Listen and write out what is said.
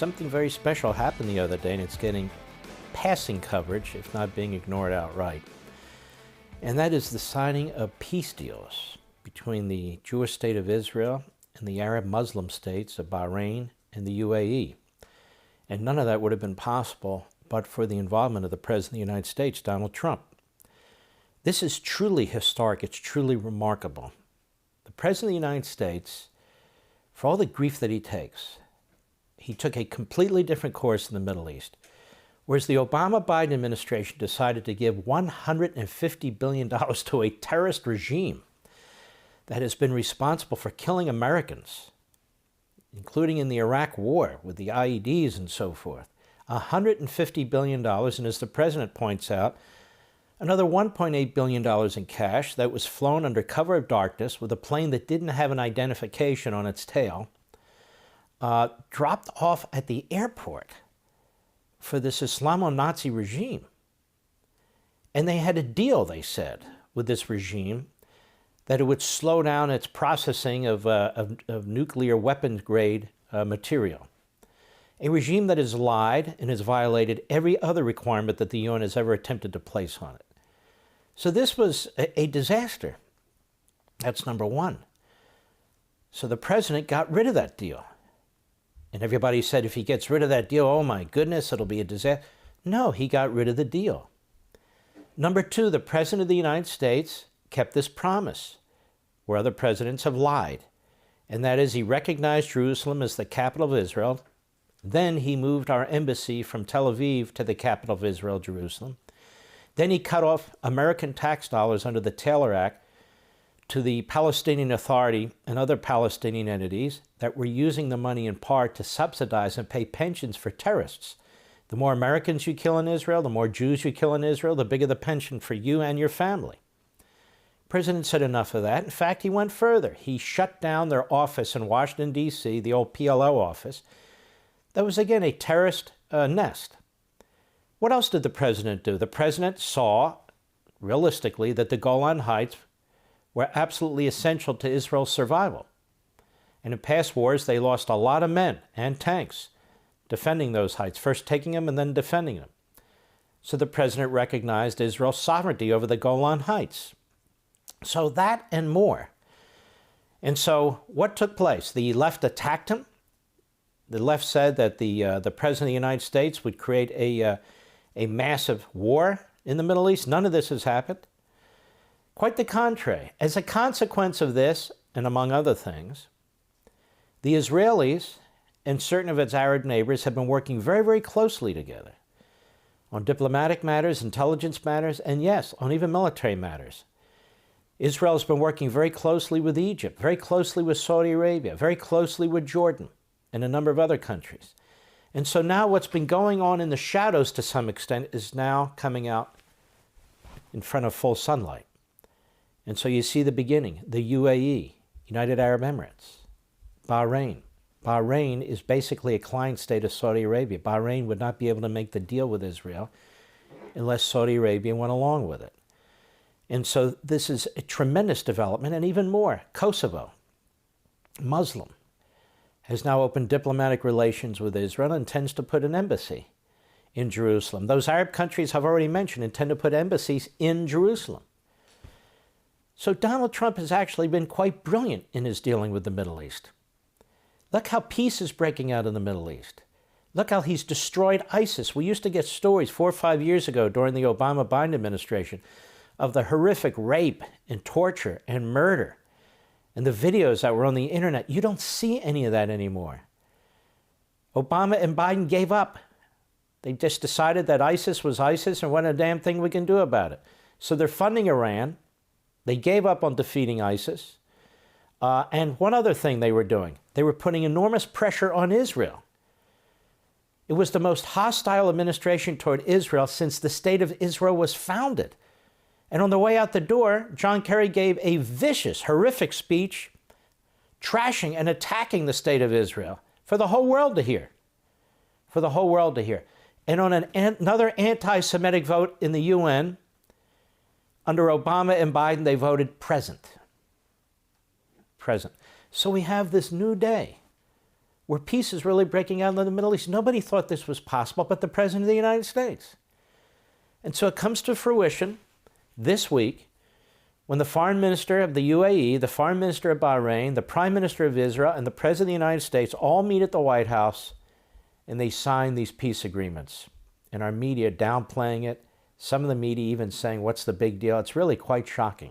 something very special happened the other day, and it's getting passing coverage, if not being ignored outright. And that is the signing of peace deals between the Jewish state of Israel and the Arab Muslim states of Bahrain and the UAE. And none of that would have been possible but for the involvement of the President of the United States, Donald Trump. This is truly historic. It's truly remarkable. The President of the United States, for all the grief that he takes, he took a completely different course in the Middle East. Whereas the Obama-Biden administration decided to give $150 billion to a terrorist regime that has been responsible for killing Americans, including in the Iraq War with the IEDs and so forth. $150 billion, and as the President points out, another $1.8 billion in cash that was flown under cover of darkness with a plane that didn't have an identification on its tail, dropped off at the airport for this Islamo-Nazi regime. And they had a deal, they said, with this regime that it would slow down its processing of nuclear weapons-grade material. A regime that has lied and has violated every other requirement that the UN has ever attempted to place on it. So this was a disaster. That's number one. So the President got rid of that deal. And everybody said if he gets rid of that deal, oh my goodness, it'll be a disaster. No, he got rid of the deal. Number two, the President of the United States kept this promise, where other presidents have lied. And that is, he recognized Jerusalem as the capital of Israel. Then he moved our embassy from Tel Aviv to the capital of Israel, Jerusalem. Then he cut off American tax dollars under the Taylor Act to the Palestinian Authority and other Palestinian entities that were using the money in part to subsidize and pay pensions for terrorists. The more Americans you kill in Israel, the more Jews you kill in Israel, the bigger the pension for you and your family. The President said enough of that. In fact, he went further. He shut down their office in Washington, D.C., the old PLO office. That was, again, a terrorist nest. What else did the President do? The President saw, realistically, that the Golan Heights were absolutely essential to Israel's survival. And in past wars, they lost a lot of men and tanks defending those heights, first taking them and then defending them. So the President recognized Israel's sovereignty over the Golan Heights. So that and more. And so what took place? The left attacked him. The left said that the President of the United States would create a massive war in the Middle East. None of this has happened. Quite the contrary. As a consequence of this, and among other things, the Israelis and certain of its Arab neighbors have been working very, very closely together on diplomatic matters, intelligence matters, and yes, on even military matters. Israel has been working very closely with Egypt, very closely with Saudi Arabia, very closely with Jordan, and a number of other countries. And so now what's been going on in the shadows to some extent is now coming out in front of full sunlight. And so you see the beginning, the UAE, United Arab Emirates, Bahrain. Bahrain is basically a client state of Saudi Arabia. Bahrain would not be able to make the deal with Israel unless Saudi Arabia went along with it. And so this is a tremendous development, and even more, Kosovo, Muslim, has now opened diplomatic relations with Israel and intends to put an embassy in Jerusalem. Those Arab countries I've already mentioned intend to put embassies in Jerusalem. So Donald Trump has actually been quite brilliant in his dealing with the Middle East. Look how peace is breaking out in the Middle East. Look how he's destroyed ISIS. We used to get stories 4 or 5 years ago during the Obama-Biden administration of the horrific rape and torture and murder and the videos that were on the internet. You don't see any of that anymore. Obama and Biden gave up. They just decided that ISIS was ISIS and what a damn thing we can do about it. So they're funding Iran. They gave up on defeating ISIS. And one other thing they were doing, they were putting enormous pressure on Israel. It was the most hostile administration toward Israel since the State of Israel was founded. And on the way out the door, John Kerry gave a vicious, horrific speech trashing and attacking the State of Israel for the whole world to hear. For the whole world to hear. And on another anti-Semitic vote in the UN, under Obama and Biden, they voted present. Present. So we have this new day where peace is really breaking out in the Middle East. Nobody thought this was possible but the President of the United States. And so it comes to fruition this week when the Foreign Minister of the UAE, the Foreign Minister of Bahrain, the Prime Minister of Israel, and the President of the United States all meet at the White House and they sign these peace agreements. And our media downplaying it, some of the media even saying, what's the big deal? It's really quite shocking.